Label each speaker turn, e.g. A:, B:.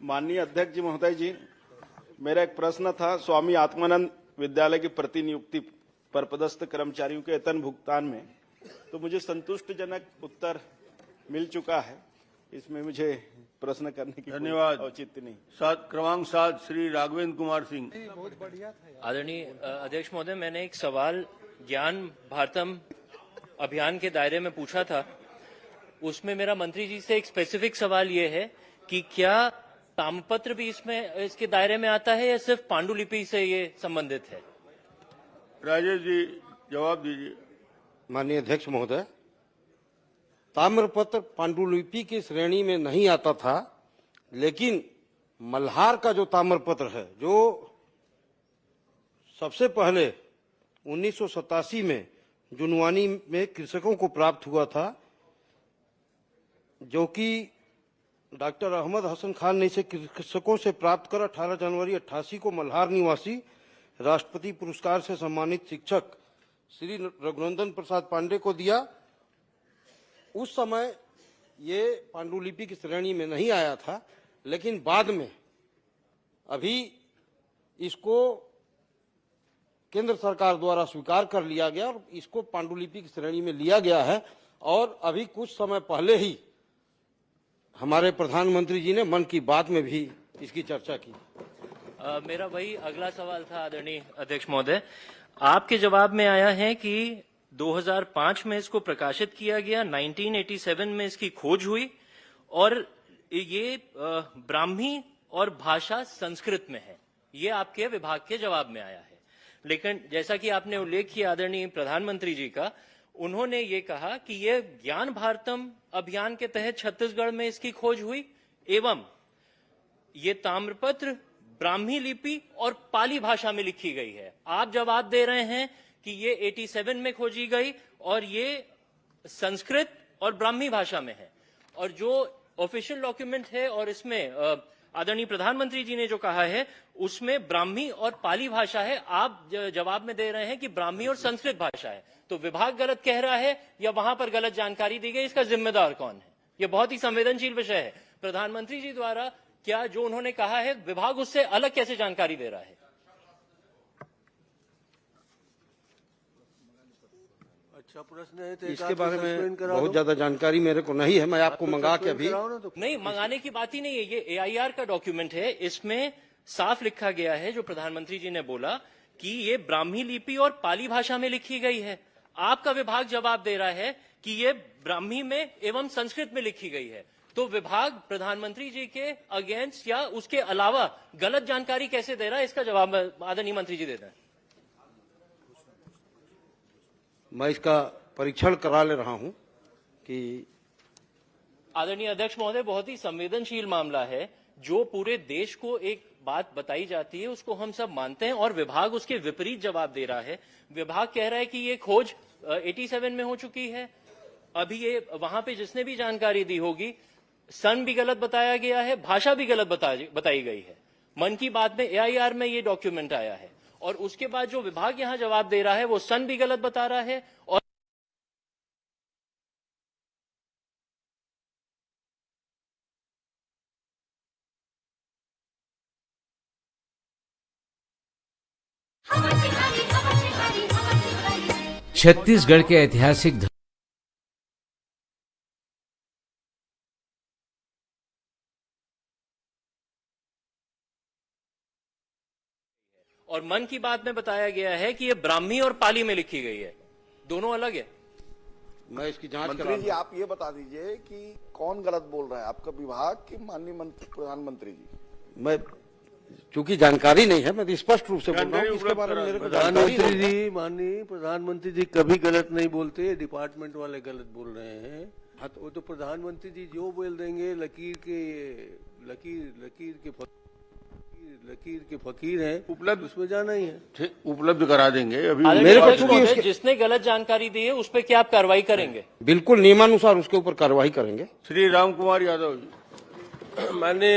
A: माननीय अध्यक्ष जी महोदय जी, मेरा एक प्रश्न था। स्वामी आत्मानंद विद्यालय की प्रतिनियुक्ति पर पदस्थ कर्मचारियों के वेतन भुगतान में तो मुझे संतुष्टिजनक उत्तर मिल चुका है। इसमें मुझे प्रश्न करने की
B: धन्यवाद।
A: औचित्य नहीं।
B: क्रमांक 7 श्री राघवेंद्र कुमार सिंह।
C: आदरणीय अध्यक्ष महोदय, मैंने एक सवाल ज्ञान भारतम अभियान के दायरे में पूछा था। उसमें मेरा मंत्री जी से एक स्पेसिफिक सवाल ये है कि क्या ताम्रपत्र भी इसके दायरे में आता है या सिर्फ पांडुलिपि से ये संबंधित है?
B: राजेश जी जवाब दीजिए।
D: माननीय अध्यक्ष महोदय, ताम्रपत्र पांडुलिपि की श्रेणी में नहीं आता था, लेकिन मल्हार का जो ताम्रपत्र है, जो सबसे पहले 1987 में जुनवानी में कृषकों को प्राप्त हुआ था, जो कि डॉक्टर अहमद हसन खान ने इसे कृषकों से प्राप्त कर 18 जनवरी 88 को मल्हार निवासी राष्ट्रपति पुरस्कार से सम्मानित शिक्षक श्री रघुनंदन प्रसाद पांडे को दिया। उस समय ये पांडुलिपि की श्रेणी में नहीं आया था, लेकिन बाद में अभी इसको केंद्र सरकार द्वारा स्वीकार कर लिया गया और इसको पांडुलिपि की श्रेणी में लिया गया है। और अभी कुछ समय पहले ही हमारे प्रधानमंत्री जी ने मन की बात में भी इसकी चर्चा की।
C: मेरा वही अगला सवाल था आदरणीय अध्यक्ष महोदय। आपके जवाब में आया है कि 2005 में इसको प्रकाशित किया गया, 1987 में इसकी खोज हुई और ये ब्राह्मी और भाषा संस्कृत में है। ये आपके विभाग के जवाब में आया है। लेकिन जैसा कि आपने उल्लेख किया आदरणीय प्रधानमंत्री जी का, उन्होंने ये कहा कि ये ज्ञान भारतम अभियान के तहत छत्तीसगढ़ में इसकी खोज हुई एवं ये ताम्रपत्र ब्राह्मी लिपि और पाली भाषा में लिखी गई है। आप जवाब दे रहे हैं कि ये 87 में खोजी गई और ये संस्कृत और ब्राह्मी भाषा में है। और जो ऑफिशियल डॉक्यूमेंट है और इसमें आदरणीय प्रधानमंत्री जी ने जो कहा है उसमें ब्राह्मी और पाली भाषा है। आप जवाब में दे रहे हैं कि ब्राह्मी और संस्कृत भाषा है। तो विभाग गलत कह रहा है या वहां पर गलत जानकारी दी गई? इसका जिम्मेदार कौन है? यह बहुत ही संवेदनशील विषय है। प्रधानमंत्री जी द्वारा क्या जो उन्होंने कहा है विभाग उससे अलग कैसे जानकारी दे रहा है?
B: अच्छा प्रश्न है तो
D: इसके बारे में बहुत ज्यादा जानकारी मेरे को नहीं है। मैं आपको मंगा के अभी
C: नहीं, मंगाने की बात ही नहीं है। ये AIR का डॉक्यूमेंट है। इसमें साफ लिखा गया है, जो प्रधानमंत्री जी ने बोला कि ये ब्राह्मी लिपि और पाली भाषा में लिखी गई है। आपका विभाग जवाब दे रहा है कि ये ब्राह्मी में एवं संस्कृत में लिखी गई है। तो विभाग प्रधानमंत्री जी के अगेंस्ट या उसके अलावा गलत जानकारी कैसे दे रहा है? इसका जवाब आदरणीय मंत्री जी देते हैं।
D: मैं इसका परीक्षण करा ले रहा हूं कि
C: आदरणीय अध्यक्ष महोदय, बहुत ही संवेदनशील मामला है। जो पूरे देश को एक बात बताई जाती है उसको हम सब मानते हैं और विभाग उसके विपरीत जवाब दे रहा है। विभाग कह रहा है कि ये खोज 87 में हो चुकी है। अभी ये वहां पे जिसने भी जानकारी दी होगी, सन भी गलत बताया गया है, भाषा भी गलत बताई गई है। मन की बात में AIR में ये डॉक्यूमेंट आया है और उसके बाद जो विभाग यहां जवाब दे रहा है वो सन भी गलत बता रहा है। और
E: छत्तीसगढ़ के ऐतिहासिक
C: और मन की बात में बताया गया है कि ये ब्राह्मी और पाली में लिखी गई है। दोनों अलग है।
D: मैं इसकी जांच
F: मंत्री जी, आप ये बता दीजिए कि कौन गलत बोल रहा है, आपका विभाग कि माननीय प्रधानमंत्री जी?
D: मैं चूंकि जानकारी नहीं है, मैं स्पष्ट रूप से बोल रहा हूं। इसके बारे में मेरे को जानकारी
B: प्रधानमंत्री
D: नहीं।
B: जी, माननीय प्रधानमंत्री जी कभी गलत नहीं बोलते, डिपार्टमेंट वाले गलत बोल रहे हैं। हाँ, वो तो प्रधानमंत्री जी जो बोल देंगे, लकीर के फकीर हैं, उपलब्ध उसमें जाना ही है। उपलब्ध करा देंगे। अभी
C: जिसने गलत जानकारी दी है उस पर क्या आप कार्रवाई करेंगे?
D: बिल्कुल नियमानुसार उसके ऊपर कार्रवाई करेंगे।
B: श्री राम कुमार यादव जी।
G: माननीय